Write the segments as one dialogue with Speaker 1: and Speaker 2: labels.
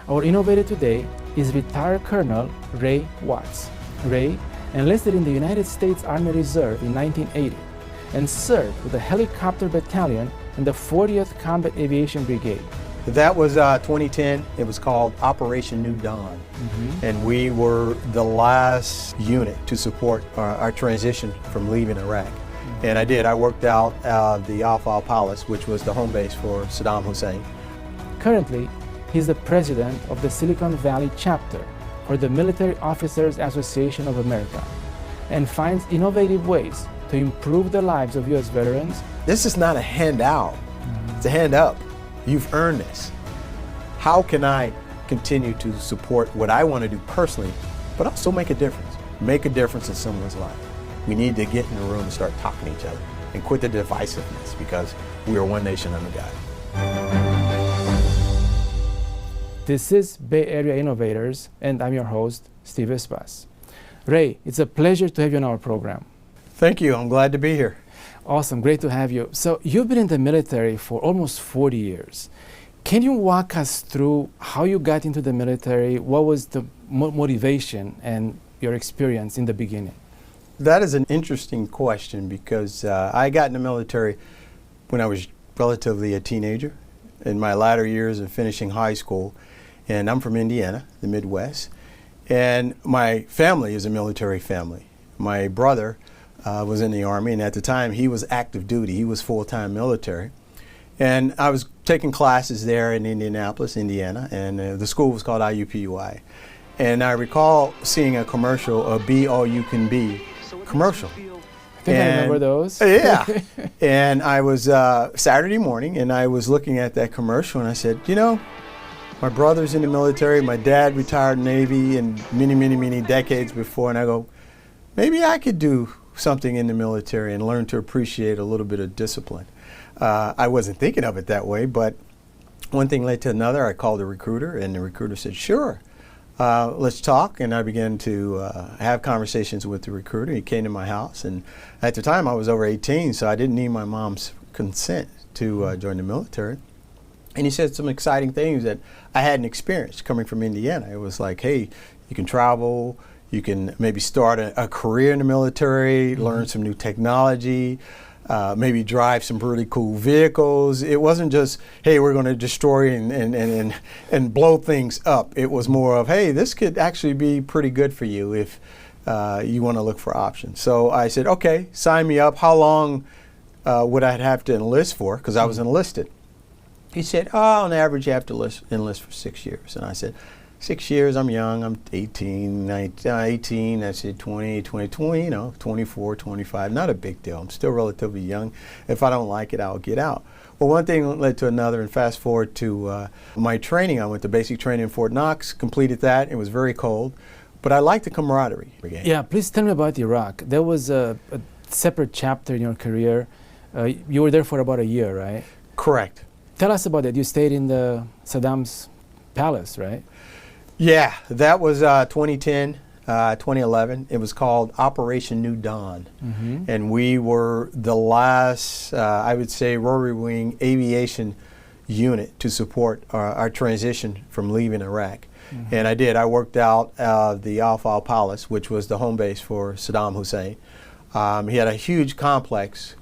Speaker 1: Our innovator today is retired Colonel Ray Watts. Ray enlisted in the United States Army Reserve in 1980 and served with the Helicopter Battalion in the 40th Combat Aviation Brigade.
Speaker 2: That was 2010. It was called Operation New Dawn. And we were the last unit to support our transition from leaving Iraq. And I worked out the Al Palace, which was the home base for Saddam Hussein.
Speaker 1: Currently, he's the president of the Silicon Valley chapter for the Military Officers Association of America and finds innovative ways to improve the lives of U.S. veterans.
Speaker 2: This is not a handout, it's a hand up. You've earned this. How can I continue to support what I want to do personally, but also make a difference? Make a difference in someone's life. We need to get in the room and start talking to each other and quit the divisiveness because we are one nation under God.
Speaker 1: This is Bay Area Innovators, and I'm your host, Steve Espas. Ray, it's a pleasure to have you on our program.
Speaker 2: Thank you. I'm glad to be here.
Speaker 1: Awesome. Great to have you. So you've been in the military for almost 40 years. Can you walk us through how you got into the military? What was the motivation and your experience in the beginning?
Speaker 2: That is an interesting question because I got in the military when I was relatively a teenager, in my latter years of finishing high school. And I'm from Indiana, the Midwest. And my family is a military family. My brother was in the Army, and at the time he was active duty. He was full-time military. And I was taking classes there in Indianapolis, Indiana, and the school was called IUPUI. And I recall seeing a commercial, a Be All You Can Be commercial.
Speaker 1: I think I remember those.
Speaker 2: Yeah. And I was Saturday morning, and I was looking at that commercial, and I said, you know, my brother's in the military, my dad retired Navy and many decades before, and I go, maybe I could do something in the military and learn to appreciate a little bit of discipline. I wasn't thinking of it that way, but one thing led to another. I called the recruiter, and the recruiter said, sure, let's talk. And I began to have conversations with the recruiter. He came to my house, and at the time I was over 18, so I didn't need my mom's consent to join the military. And he said some exciting things that I hadn't experienced coming from Indiana. It was like, hey, you can travel, you can maybe start a career in the military, learn some new technology, maybe drive some really cool vehicles. It wasn't just, hey, we're going to destroy and blow things up. It was more of, hey, this could actually be pretty good for you if you want to look for options. So I said, okay, sign me up. How long would I have to enlist for? Because I was enlisted. He said, oh, on average, you have to enlist for 6 years. And I said, 6 years, I'm young, I'm 18, 19, I said 20, 20, you know, 24, 25, not a big deal. I'm still relatively young. If I don't like it, I'll get out. Well, one thing led to another, and fast forward to my training. I went to basic training in Fort Knox, completed that. It was very cold, but I liked the camaraderie.
Speaker 1: Yeah, please tell me about Iraq. There was a separate chapter in your career. You were there for about a year, right?
Speaker 2: Correct.
Speaker 1: Tell us about it. You stayed in the Saddam's palace, right?
Speaker 2: Yeah, that was 2010, 2011. It was called Operation New Dawn. And we were the last, I would say, rotary wing aviation unit to support our transition from leaving Iraq. And I worked out the Al Palace, which was the home base for Saddam Hussein. He had a huge complex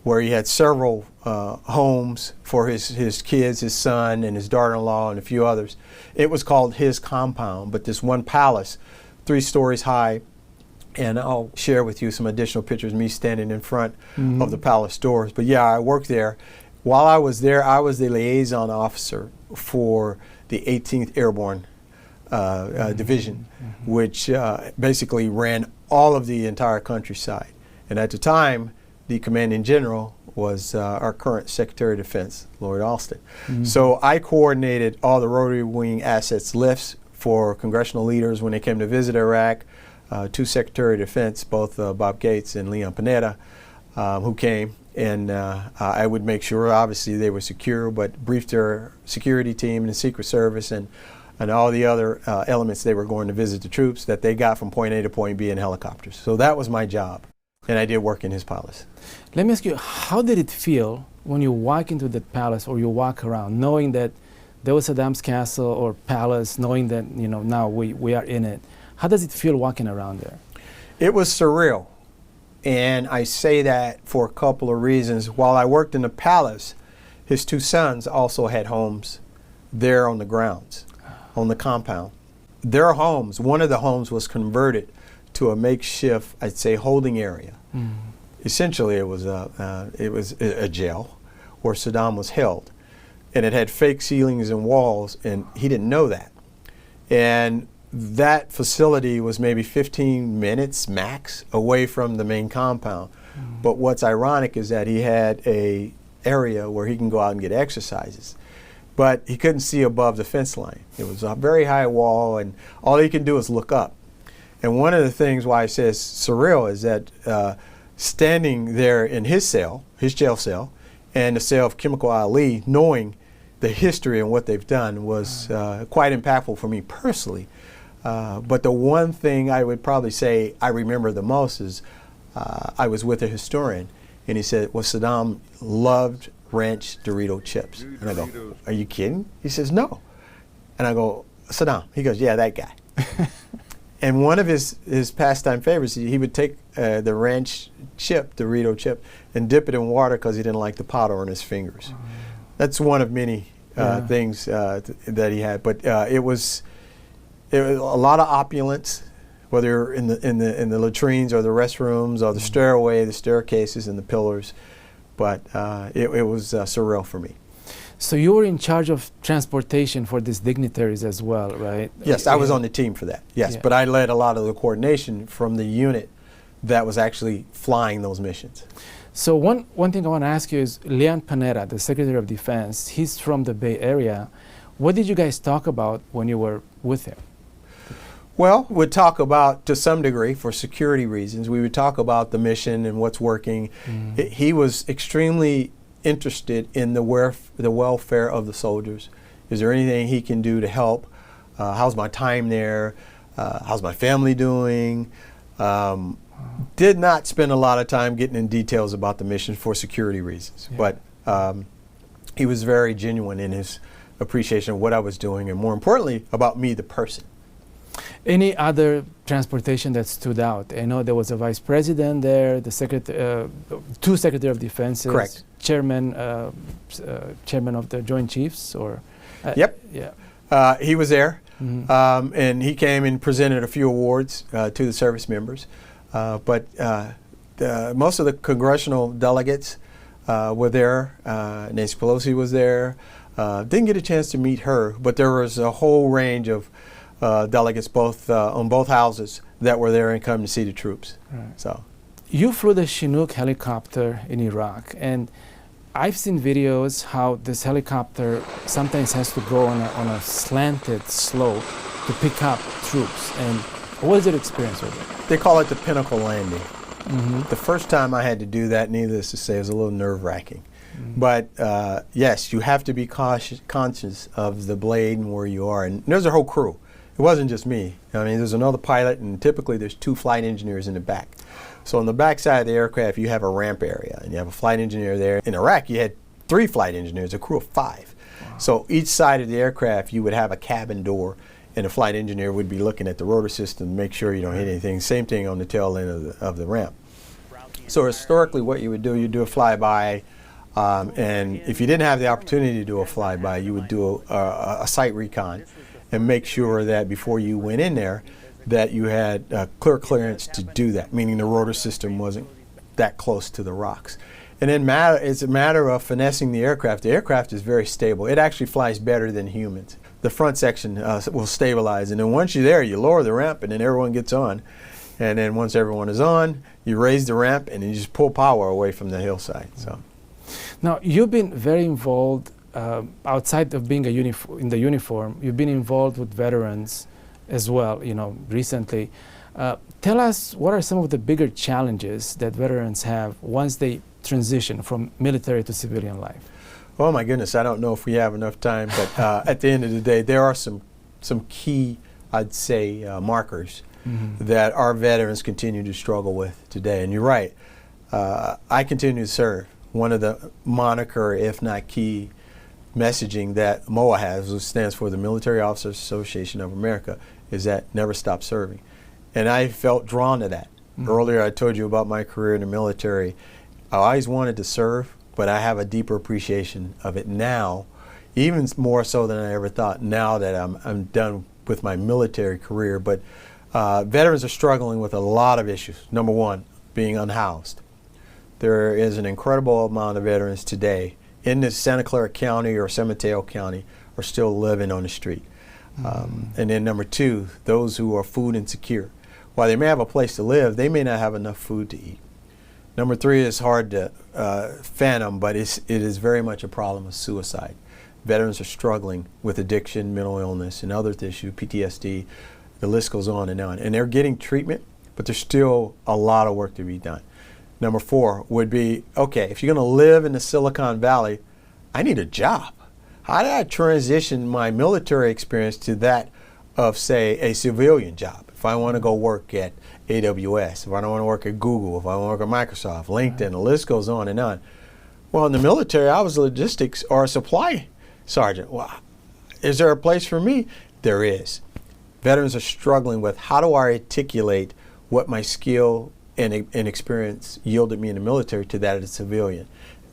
Speaker 2: where he had several homes for his kids, his son and his daughter-in-law and a few others. It was called his compound, but this one palace, 3 stories high, and I'll share with you some additional pictures of me standing in front of the palace doors. But yeah, I worked there. While I was there, I was the liaison officer for the 18th Airborne Division, which basically ran all of the entire countryside. And at the time, the commanding general was our current Secretary of Defense, Lloyd Austin. So I coordinated all the rotary wing assets lifts for congressional leaders when they came to visit Iraq. 2 Secretary of Defense, both Bob Gates and Leon Panetta, who came. And I would make sure, obviously, they were secure, but briefed their security team and the Secret Service and all the other elements they were going to visit the troops that they got from point A to point B in helicopters. So that was my job. And I did work in his palace.
Speaker 1: Let me ask you, how did it feel when you walk into the palace or you walk around, knowing that there was Saddam's castle or palace, knowing that, you know, now we are in it. How does it feel walking around there?
Speaker 2: It was surreal. And I say that for a couple of reasons. While I worked in the palace, his two sons also had homes there on the grounds, on the compound. Their homes, one of the homes was converted to a makeshift, I'd say, holding area. Mm. Essentially, it was a jail where Saddam was held. And it had fake ceilings and walls, and he didn't know that. And that facility was maybe 15 minutes max away from the main compound. Mm. But what's ironic is that he had a area where he can go out and get exercises. But he couldn't see above the fence line. It was a very high wall, and all he can do is look up. And one of the things why I say it's surreal is that standing there in his cell, his jail cell, and the cell of Chemical Ali, knowing the history and what they've done was quite impactful for me personally. But the one thing I would probably say I remember the most is I was with a historian, and he said, well, Saddam loved ranch Dorito chips. And I go, are you kidding? He says, no. And I go, Saddam? He goes, yeah, that guy. And one of his pastime favorites, he would take the ranch chip, Dorito chip, and dip it in water because he didn't like the powder on his fingers. That's one of many things that he had. But it was a lot of opulence, whether in the latrines or the restrooms or the stairway, the staircases and the pillars. But it was surreal for me.
Speaker 1: So you were in charge of transportation for these dignitaries as well, right?
Speaker 2: Yes, I was on the team for that. Yes, but I led a lot of the coordination from the unit that was actually flying those missions.
Speaker 1: So one thing I want to ask you is Leon Panetta, the Secretary of Defense, he's from the Bay Area. What did you guys talk about when you were with him?
Speaker 2: Well, we'd talk about, to some degree, for security reasons, we would talk about the mission and what's working. Mm. He was extremely interested in the welfare of the soldiers. Is there anything he can do to help? How's my time there? How's my family doing? Did not spend a lot of time getting in details about the mission for security reasons, but he was very genuine in his appreciation of what I was doing, and more importantly, about me, the person.
Speaker 1: Any other transportation that stood out? I know there was a vice president there, the two secretary of defense,
Speaker 2: correct,
Speaker 1: chairman of the Joint Chiefs, or
Speaker 2: yep,
Speaker 1: yeah,
Speaker 2: he was there,
Speaker 1: mm-hmm.
Speaker 2: And he came and presented a few awards to the service members. But most of the congressional delegates were there. Nancy Pelosi was there. Didn't get a chance to meet her, but there was a whole range of delegates on both houses that were there and come to see the troops.
Speaker 1: Right.
Speaker 2: So,
Speaker 1: you flew the Chinook helicopter in Iraq, and I've seen videos how this helicopter sometimes has to go on a slanted slope to pick up troops. And what is your experience with it?
Speaker 2: They call it the Pinnacle Landing.
Speaker 1: Mm-hmm.
Speaker 2: The first time I had to do that, needless to say, it was a little nerve-wracking. Mm-hmm. But yes, you have to be conscious of the blade and where you are. And there's a whole crew. It wasn't just me. I mean, there's another pilot, and typically there's two flight engineers in the back. So on the back side of the aircraft, you have a ramp area, and you have a flight engineer there. In Iraq, you had 3 flight engineers, a crew of 5. Wow. So each side of the aircraft, you would have a cabin door, and the flight engineer would be looking at the rotor system to make sure you don't hit anything. Same thing on the tail end of the ramp. So historically, what you would do, you'd do a flyby, and if you didn't have the opportunity to do a flyby, you would do a site recon and make sure that before you went in there that you had clear clearance to do that, meaning the rotor system wasn't that close to the rocks. And then it's a matter of finessing the aircraft. The aircraft is very stable. It actually flies better than humans. The front section will stabilize, and then once you're there, you lower the ramp, and then everyone gets on. And then once everyone is on, you raise the ramp, and you just pull power away from the hillside. So,
Speaker 1: now you've been very involved outside of being in the uniform. You've been involved with veterans as well. You know, recently. Tell us, what are some of the bigger challenges that veterans have once they transition from military to civilian life?
Speaker 2: Oh my goodness, I don't know if we have enough time, but at the end of the day, there are some key, I'd say, markers that our veterans continue to struggle with today. And you're right, I continue to serve. One of the moniker, if not key, messaging that MOA has, which stands for the Military Officers Association of America, is that never stop serving. And I felt drawn to that. Earlier I told you about my career in the military. I always wanted to serve, but I have a deeper appreciation of it now, even more so than I ever thought, now that I'm done with my military career. But veterans are struggling with a lot of issues. Number one, being unhoused. There is an incredible amount of veterans today in the Santa Clara County or San Mateo County are still living on the street. And then number two, those who are food insecure. While they may have a place to live, they may not have enough food to eat. Number three is hard to fathom, but it is very much a problem of suicide. Veterans are struggling with addiction, mental illness, and other issues, PTSD. The list goes on. And they're getting treatment, but there's still a lot of work to be done. Number four would be, okay, if you're going to live in the Silicon Valley, I need a job. How do I transition my military experience to that of, say, a civilian job? If I want to go work at AWS, if I don't want to work at Google, if I want to work at Microsoft, LinkedIn, the list goes on and on. Well, in the military, I was logistics or a supply sergeant. Well, is there a place for me? There is. Veterans are struggling with, how do I articulate what my skill and experience yielded me in the military to that of the civilian?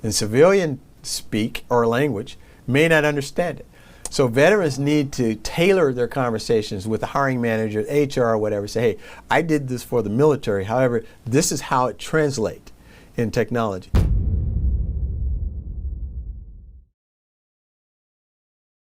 Speaker 2: And civilian speak or language may not understand it. So veterans need to tailor their conversations with the hiring manager, HR, or whatever. Say, hey, I did this for the military. However, this is how it translates in technology.